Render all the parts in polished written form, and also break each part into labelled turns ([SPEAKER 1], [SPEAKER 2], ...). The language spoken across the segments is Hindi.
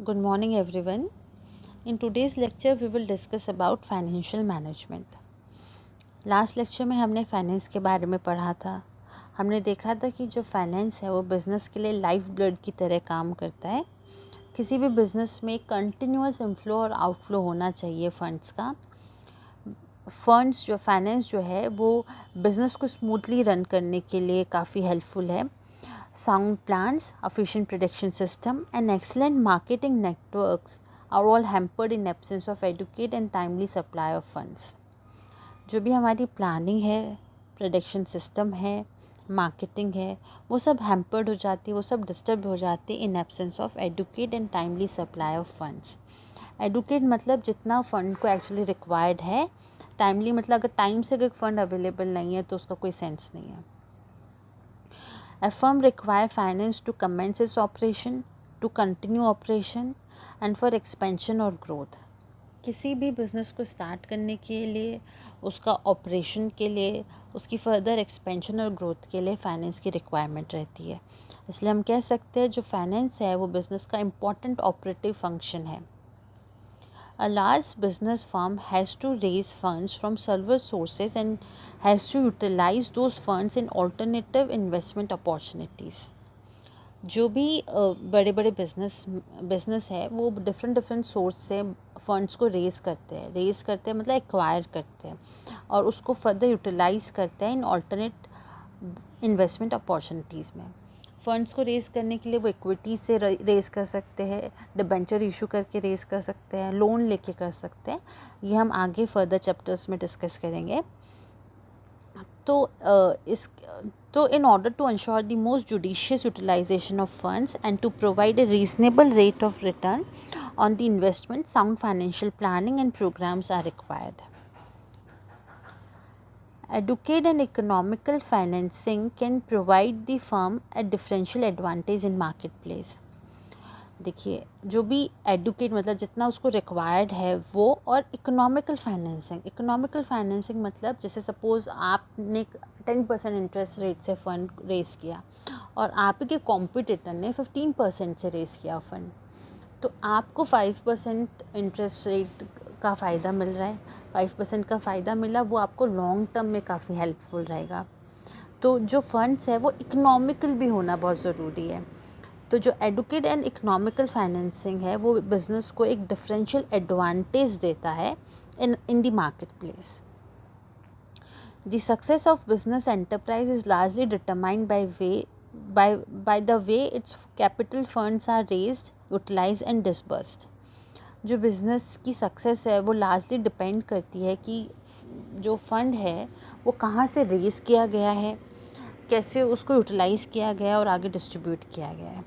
[SPEAKER 1] Good morning everyone. In today's lecture we will discuss about financial management. Last lecture में हमने फाइनेंस के बारे में पढ़ा था. हमने देखा था कि जो फाइनेंस है वो बिज़नेस के लिए लाइफ ब्लड की तरह काम करता है. किसी भी बिज़नेस में कंटिन्यूअस इनफ्लो और आउटफ्लो होना चाहिए फंड्स का. फंड्स जो फाइनेंस जो है वो बिज़नेस को स्मूथली रन करने के लिए काफ़ी हेल्पफुल है. Sound plans, efficient prediction system, and excellent marketing networks are all hampered in absence of adequate and timely supply of funds. जो भी हमारी प्लानिंग है, प्रोडक्शन सिस्टम है, मार्केटिंग है, वो सब हैम्पर्ड हो जाती है, वो सब डिस्टर्ब हो जाती है in absence of adequate and timely supply of funds. Adequate मतलब जितना फ़ंड को एक्चुअली रिक्वायर्ड है. टाइमली मतलब अगर टाइम से अगर फंड अवेलेबल नहीं है तो उसका कोई सेंस नहीं है. A firm require finance to commence its operation, to continue operation, and for expansion or growth. किसी भी बिज़नेस को स्टार्ट करने के लिए, उसका ऑपरेशन के लिए, उसकी फर्दर एक्सपेंशन और ग्रोथ के लिए फाइनेंस की रिक्वायरमेंट रहती है. इसलिए हम कह सकते हैं जो फाइनेंस है वो बिज़नेस का इम्पॉर्टेंट ऑपरेटिव फंक्शन है. A large business firm has to raise funds from several sources and has to utilize those funds in alternative investment opportunities. जो भी बड़े बड़े बिज़नेस है वो डिफरेंट सोर्स से फंड्स को रेज़ करते हैं मतलब एक्वायर करते हैं और उसको फर्दर यूटिलाइज़ करते हैं इन ऑल्टरनेट इन्वेस्टमेंट अपॉर्चुनिटीज़ में. फ़ंड्स को रेज़ करने के लिए वो इक्विटी से रेज़ कर सकते हैं, डिबेंचर इशू करके रेज़ कर सकते हैं, लोन लेके कर सकते हैं. ये हम आगे फर्दर चैप्टर्स में डिस्कस करेंगे. तो in order to ensure the most judicious utilization of funds and to provide a reasonable rate of return on the investment, sound financial planning and programs are required. Adequate and economical financing can provide the firm a differential advantage in marketplace. देखिए जो भी एडुकेट मतलब जितना उसको रिक्वायर्ड है वो, और इकोनॉमिकल फाइनेंसिंग मतलब जैसे सपोज़ आपने 10% इंटरेस्ट रेट से फ़ंड रेज़ किया और आपके कॉम्पिटिटर ने 15% से रेज़ किया फ़ंड, तो आपको 5% इंटरेस्ट रेट का फ़ायदा मिल रहा है. 5% का फ़ायदा मिला, वो आपको लॉन्ग टर्म में काफ़ी हेल्पफुल रहेगा. तो जो फंड्स है वो इकोनॉमिकल भी होना बहुत ज़रूरी है. तो जो एडुकेट एंड इकोनॉमिकल फाइनेंसिंग है वो बिज़नेस को एक डिफरेंशियल एडवांटेज देता है in the market place. The success of business enterprise is largely determined by the way its capital funds are raised, utilized and disbursed. जो बिज़नेस की सक्सेस है वो लार्जली डिपेंड करती है कि जो फंड है वो कहाँ से रेज़ किया गया है, कैसे उसको यूटिलाइज़ किया गया है और आगे डिस्ट्रीब्यूट किया गया है.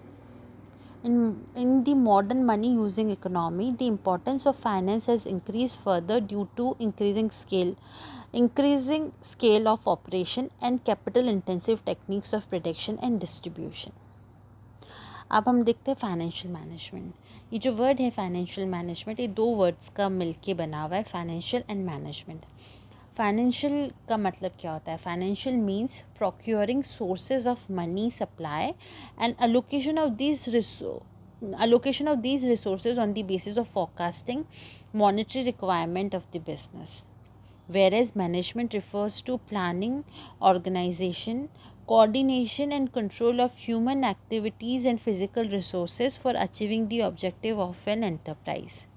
[SPEAKER 1] In the modern money using economy, the importance of finance has increased further due to increasing scale of operation and capital intensive techniques of production and distribution. अब हम देखते हैं फाइनेंशियल मैनेजमेंट. ये जो वर्ड है फाइनेंशियल मैनेजमेंट, ये दो वर्ड्स का मिलके बना हुआ है, फाइनेंशियल एंड मैनेजमेंट. फाइनेंशियल का मतलब क्या होता है? Financial means procuring sources of money supply and allocation of these resources on the basis of forecasting monetary requirement of the business, whereas management refers to planning, organization, coordination and control of human activities and physical resources for achieving the objective of an enterprise.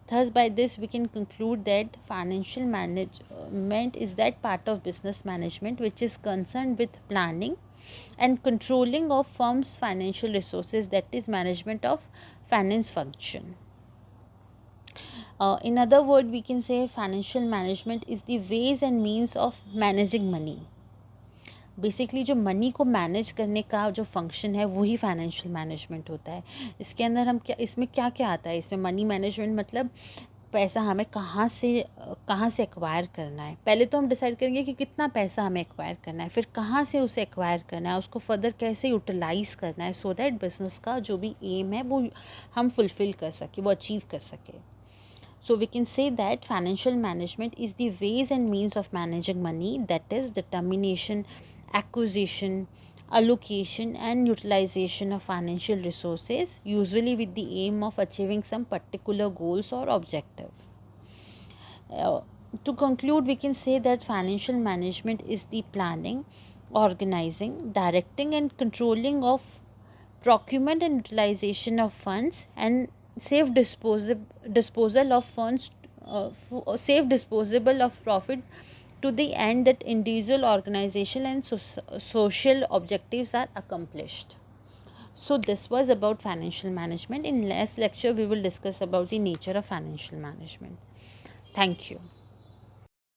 [SPEAKER 1] Thus, by this we can conclude that financial management is that part of business management which is concerned with planning and controlling of firm's financial resources, that is management of finance function. In other words, we can say financial management is the ways and means of managing money. Basically जो मनी को मैनेज करने का जो फंक्शन है वही फाइनेंशियल मैनेजमेंट होता है. इसके अंदर हम इसमें क्या क्या आता है? इसमें मनी मैनेजमेंट मतलब पैसा हमें कहाँ से एक्वायर करना है. पहले तो हम डिसाइड करेंगे कि कितना पैसा हमें एक्वायर करना है, फिर कहाँ से उसे एक्वायर करना है, उसको फर्दर कैसे यूटिलाइज़ करना है सो दैट बिज़नेस का जो भी एम है वो हम फुलफ़िल कर सकें, वो अचीव कर सकें. So we can say that financial management is the ways and means of managing money, that is determination, acquisition, allocation and utilization of financial resources, usually with the aim of achieving some particular goals or objective. Uh, to conclude, we can say that financial management is the planning, organizing, directing, and controlling of procurement and utilization of funds, and disposal of funds, safe disposable of profit, to the end that individual, organizational, and social objectives are accomplished. So this was about financial management. In next lecture we will discuss about the nature of financial management. Thank you.